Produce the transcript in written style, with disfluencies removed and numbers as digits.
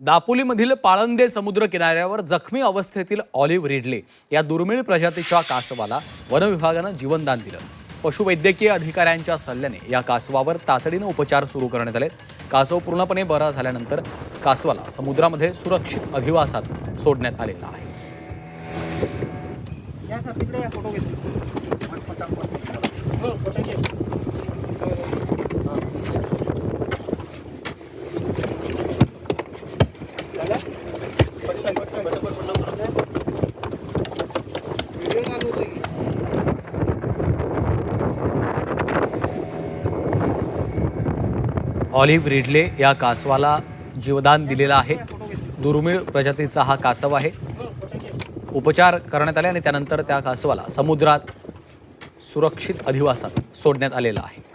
दापोलीमधील पाळंदे समुद्र किनाऱ्यावर जखमी अवस्थेतील ऑलिव्ह रिडले या दुर्मिळ प्रजातीच्या कासवाला वन विभागानं जीवनदान दिलं। पशुवैद्यकीय अधिकाऱ्यांच्या सल्ल्याने या कासवावर तातडीने उपचार सुरू करण्यात आले। कासव पूर्णपणे बरा झाल्यानंतर कासवाला समुद्रामध्ये सुरक्षित अधिवासात सोडण्यात आलेला आहे। ऑलिव्ह रिडले या कासवाला जीवदान दिलेलं आहे। दुर्मिळ प्रजातीचा हा कासव आहे। उपचार करण्यात आले आणि त्यानंतर त्या कासवाला समुद्रात सुरक्षित अधिवासात सोडण्यात आलेला आहे।